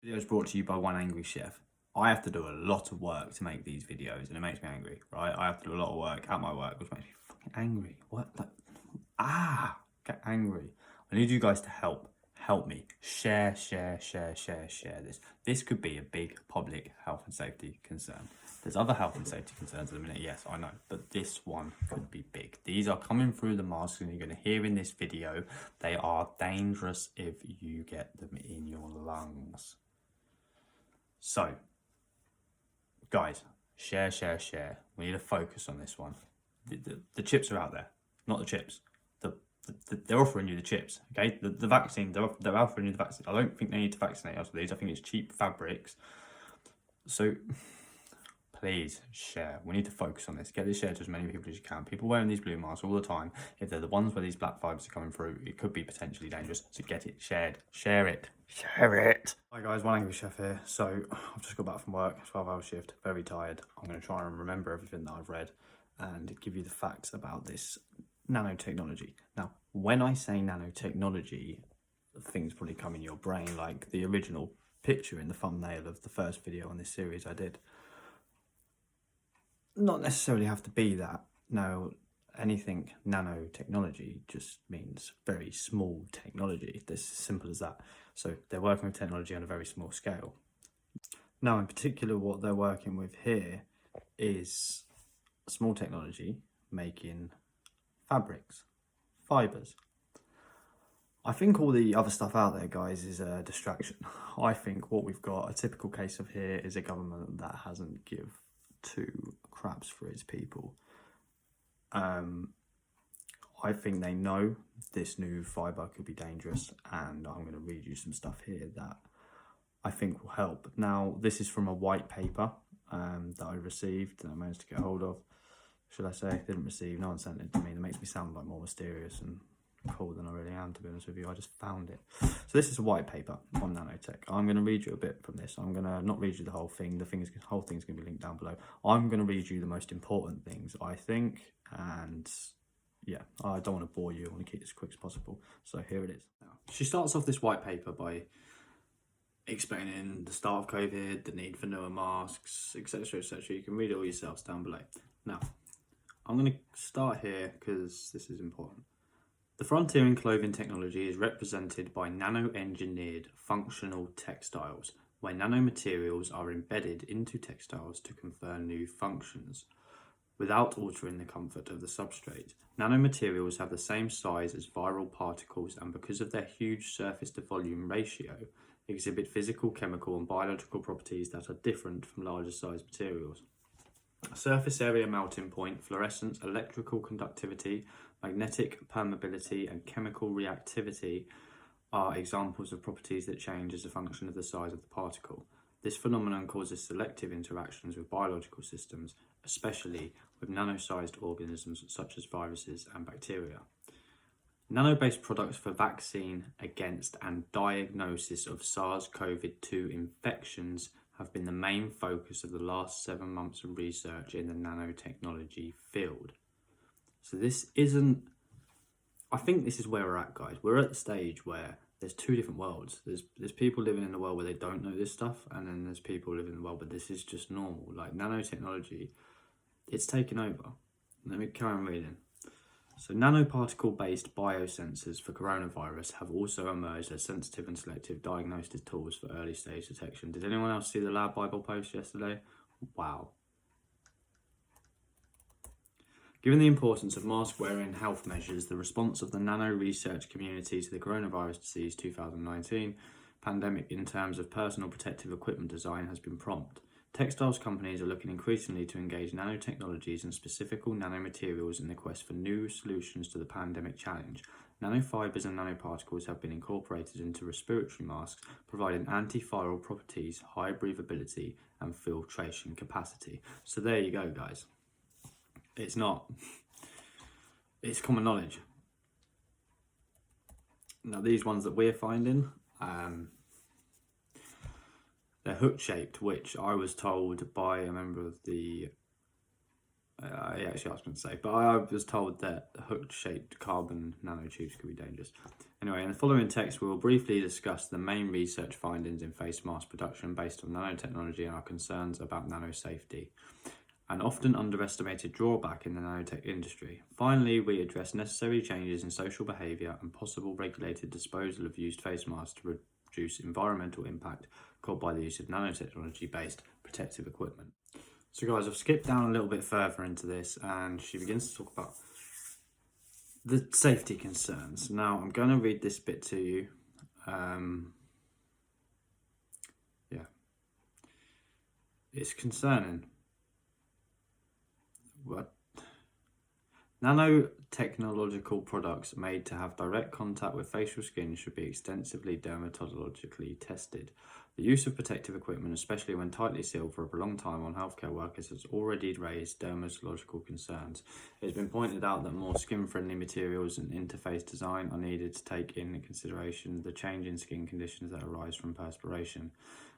Video is brought to you by one angry chef. I have to do a lot of work to make these videos and it makes me angry, right? I have to do a lot of work at my work, which makes me fucking angry. What? Get angry. I need you guys to help me. Share this. This could be a big public health and safety concern. There's other health and safety concerns at the minute, yes, I know, but this one could be big. These are coming through the mask and you're going to hear in this video, they are dangerous if you get them in your lungs. So, guys, share. We need to focus on this one. The chips are out there, not the chips. They're offering you the chips, okay? The vaccine, they're offering you the vaccine. I don't think they need to vaccinate us with these. I think it's cheap fabrics. So, please share. We need to focus on this. Get this shared to as many people as you can. People wearing these blue masks all the time, if they're the ones where these black fibres are coming through, it could be potentially dangerous. So get it shared. Share it. Hi guys, one angry chef here. So I've just got back from work, 12-hour shift, very tired. I'm going to try and remember everything that I've read and give you the facts about this nanotechnology. Now, when I say nanotechnology, things probably come in your brain like the original picture in the thumbnail of the first video on this series I did. Not necessarily have to be that. No, anything nanotechnology just means very small technology. It's as simple as that. So they're working with technology on a very small scale. Now, in particular, what they're working with here is small technology making fabrics, fibres. I think all the other stuff out there, guys, is a distraction. I think what we've got, a typical case of here, is a government that hasn't give two craps for its people. I think they know this new fibre could be dangerous, and I'm going to read you some stuff here that I think will help. Now, this is from a white paper that I received, that I managed to get hold of. Should I say? Didn't receive, no one sent it to me. That makes me sound like more mysterious and cool than I really am, to be honest with you. I just found it. So this is a white paper on nanotech. I'm going to read you a bit from this. I'm going to not read you the whole thing. The whole thing's going to be linked down below. I'm going to read you the most important things, I think, and yeah, I don't want to bore you. I want to keep this as quick as possible. So here it is. Now, she starts off this white paper by explaining the start of COVID, the need for newer masks, etc, etc. You can read it all yourselves down below. Now, I'm going to start here because this is important. The frontier in clothing technology is represented by nano-engineered functional textiles, where nanomaterials are embedded into textiles to confer new functions, without altering the comfort of the substrate. Nanomaterials have the same size as viral particles, and because of their huge surface-to-volume ratio, exhibit physical, chemical, and biological properties that are different from larger-sized materials. Surface area melting point, fluorescence, electrical conductivity, magnetic permeability, and chemical reactivity are examples of properties that change as a function of the size of the particle. This phenomenon causes selective interactions with biological systems, especially with nano-sized organisms such as viruses and bacteria. Nano-based products for vaccine against and diagnosis of SARS-CoV-2 infections have been the main focus of the last 7 months of research in the nanotechnology field. So this isn't, I think this is where we're at, guys. We're at the stage where there's two different worlds. There's people living in the world where they don't know this stuff, and then there's people living in the world where this is just normal. Like nanotechnology, it's taken over. Let me carry on reading. So nanoparticle-based biosensors for coronavirus have also emerged as sensitive and selective diagnostic tools for early stage detection. Did anyone else see the Lab Bible post yesterday? Wow. Given the importance of mask wearing health measures, the response of the nano research community to the coronavirus disease 2019 pandemic in terms of personal protective equipment design has been prompt. Textiles companies are looking increasingly to engage nanotechnologies and specific nanomaterials in the quest for new solutions to the pandemic challenge. Nanofibers and nanoparticles have been incorporated into respiratory masks, providing antiviral properties, high breathability, and filtration capacity. So there you go, guys. It's common knowledge. Now, these ones that we're finding, they're hook-shaped, which I was told by a member of the He actually asked me to say, but I was told that hook-shaped carbon nanotubes could be dangerous. Anyway, in the following text, we will briefly discuss the main research findings in face mask production based on nanotechnology and our concerns about nanosafety, an often underestimated drawback in the nanotech industry. Finally, we address necessary changes in social behaviour and possible regulated disposal of used face masks to reduce environmental impact caused by the use of nanotechnology-based protective equipment. So guys, I've skipped down a little bit further into this and she begins to talk about the safety concerns. Now, I'm going to read this bit to you. Yeah. It's concerning. What? Nanotechnological products made to have direct contact with facial skin should be extensively dermatologically tested. The use of protective equipment, especially when tightly sealed for a prolonged time on healthcare workers, has already raised dermatological concerns. It has been pointed out that more skin-friendly materials and interface design are needed to take into consideration the change in skin conditions that arise from perspiration.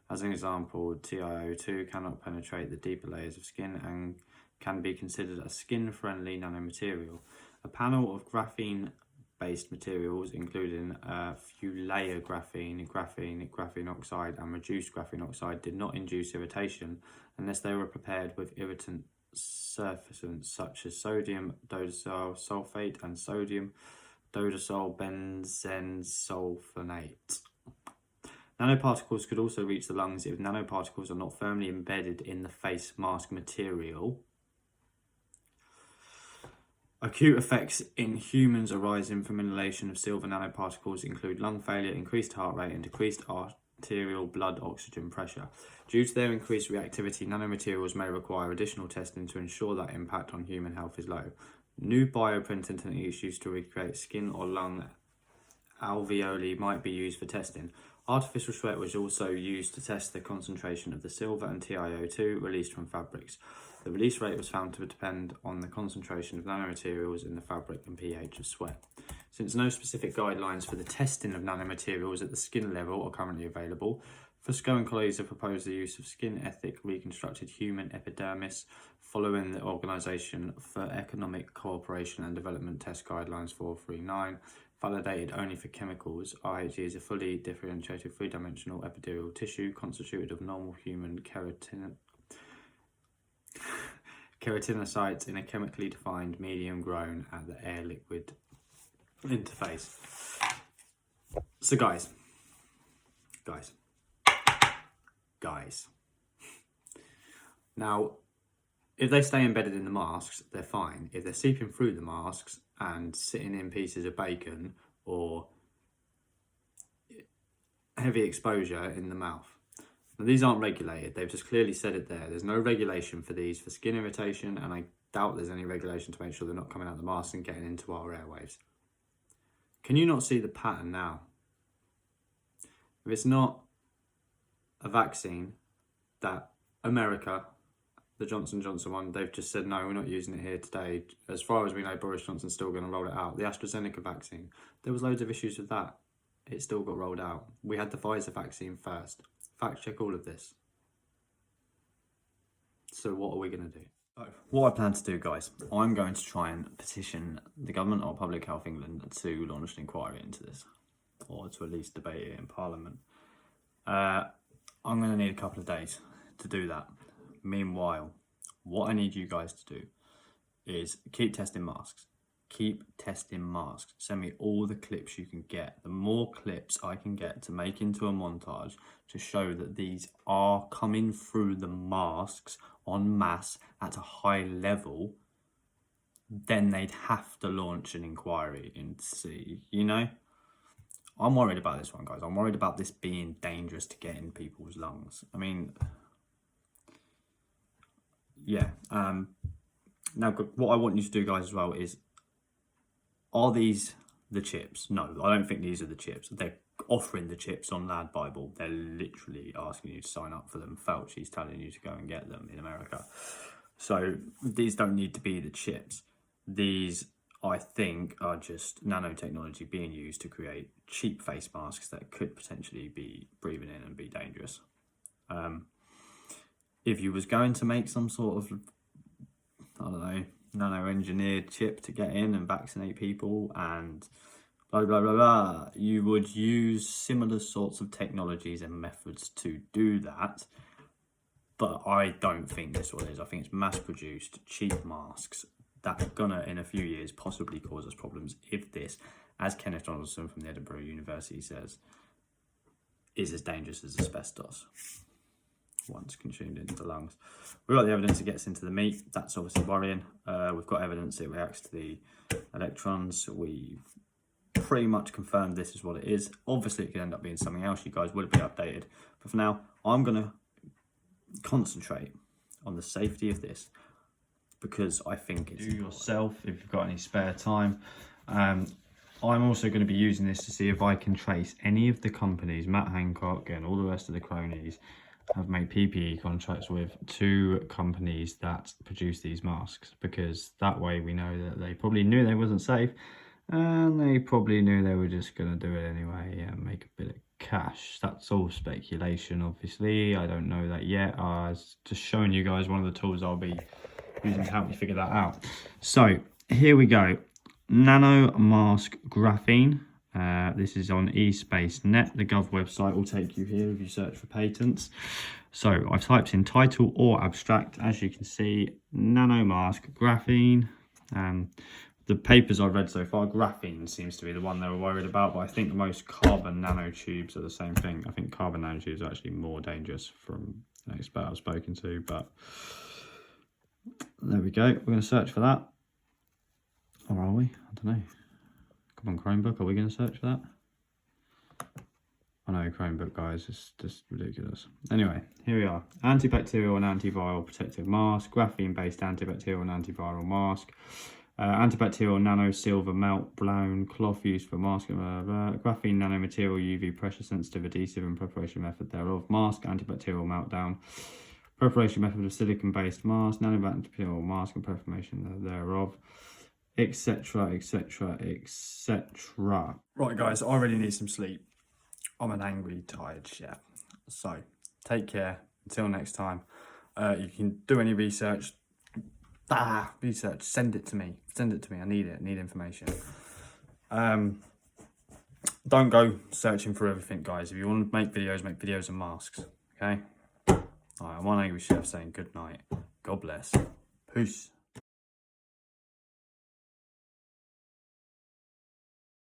As an example, TiO2 cannot penetrate the deeper layers of skin and can be considered a skin-friendly nanomaterial. A panel of graphene-based materials, including fuel-layer graphene, graphene oxide, and reduced graphene oxide, did not induce irritation unless they were prepared with irritant surfactants such as sodium dodecyl sulfate and sodium dodecyl benzensulfonate. Nanoparticles could also reach the lungs if nanoparticles are not firmly embedded in the face mask material. Acute effects in humans arising from inhalation of silver nanoparticles include lung failure, increased heart rate, and decreased arterial blood oxygen pressure. Due to their increased reactivity, nanomaterials may require additional testing to ensure that impact on human health is low. New bioprinting techniques used to recreate skin or lung alveoli might be used for testing. Artificial sweat was also used to test the concentration of the silver and TiO2 released from fabrics. The release rate was found to depend on the concentration of nanomaterials in the fabric and pH of sweat. Since no specific guidelines for the testing of nanomaterials at the skin level are currently available, Fusco and colleagues have proposed the use of skin-ethic reconstructed human epidermis following the Organisation for Economic Cooperation and Development Test Guidelines 439, validated only for chemicals. RHE is a fully differentiated three-dimensional epidermal tissue constituted of normal human keratinocytes in a chemically defined medium grown at the air-liquid interface. So guys. Now, if they stay embedded in the masks, they're fine. If they're seeping through the masks and sitting in pieces of bacon or heavy exposure in the mouth. Now, these aren't regulated. They've just clearly said it there. There's no regulation for these for skin irritation, and I doubt there's any regulation to make sure they're not coming out of the mask and getting into our airwaves. Can you not see the pattern now? If it's not a vaccine that America, the Johnson & Johnson one, they've just said, no, we're not using it here today. As far as we know, Boris Johnson's still going to roll it out. The AstraZeneca vaccine, there was loads of issues with that. It still got rolled out. We had the Pfizer vaccine first. Fact check all of this. So what are we going to do? What I plan to do, guys, I'm going to try and petition the government or Public Health England to launch an inquiry into this, or to at least debate it in Parliament. I'm going to need a couple of days to do that. Meanwhile, what I need you guys to do is keep testing masks. Keep testing masks. Send me all the clips you can get. The more clips I can get to make into a montage to show that these are coming through the masks en masse at a high level, then they'd have to launch an inquiry and see, you know? I'm worried about this one, guys. I'm worried about this being dangerous to get in people's lungs. I mean, yeah. Now, what I want you to do, guys, as well is, are these the chips? No, I don't think these are the chips. They're offering the chips on Lad Bible. They're literally asking you to sign up for them. Fauci's telling you to go and get them in America. So these don't need to be the chips. These, I think, are just nanotechnology being used to create cheap face masks that could potentially be breathing in and be dangerous. If you was going to make some sort of I don't know, nano-engineered chip to get in and vaccinate people and blah, blah, blah, blah. You would use similar sorts of technologies and methods to do that. But I don't think this is what it is. I think it's mass-produced, cheap masks that are gonna, in a few years, possibly cause us problems if this, as Kenneth Donaldson from the Edinburgh University says, is as dangerous as asbestos once consumed into the lungs. We've got the evidence it gets into the meat. That's obviously worrying. We've got evidence it reacts to the electrons. We've pretty much confirmed this is what it is. Obviously, it could end up being something else. You guys will be updated. But for now, I'm going to concentrate on the safety of this because I think it's do yourself if you've got any spare time. I'm also going to be using this to see if I can trace any of the companies, Matt Hancock and all the rest of the cronies, have made PPE contracts with to companies that produce these masks, because that way we know that they probably knew they wasn't safe and they probably knew they were just going to do it anyway and make a bit of cash. That's all speculation, obviously. I don't know that yet. I was just showing you guys one of the tools I'll be using to help me figure that out. So here we go. Nano mask graphene. This is on eSpaceNet. The Gov website will take you here if you search for patents. So I've typed in title or abstract. As you can see, nano mask graphene. The papers I've read so far, graphene seems to be the one they were worried about, but I think most carbon nanotubes are the same thing. I think carbon nanotubes are actually more dangerous from an expert I've spoken to, but there we go. We're going to search for that. Or are we? I don't know. Come on, Chromebook, are we going to search for that? I know, Chromebook, guys, it's just ridiculous. Anyway, here we are. Antibacterial and antiviral protective mask, graphene-based antibacterial and antiviral mask, antibacterial nano silver melt blown cloth used for masking, graphene nanomaterial UV pressure sensitive adhesive and preparation method thereof, mask, antibacterial meltdown, preparation method of silicon-based mask, nanobacterial mask and preparation thereof, etc, etc, etc. Right guys, I really need some sleep. I'm an angry, tired chef. So take care until next time. You can do any research, send it to me, I need it, I need information. Don't go searching for everything, guys. If you want to make videos and masks, okay? Alright, I'm one angry chef saying good night, God bless, peace.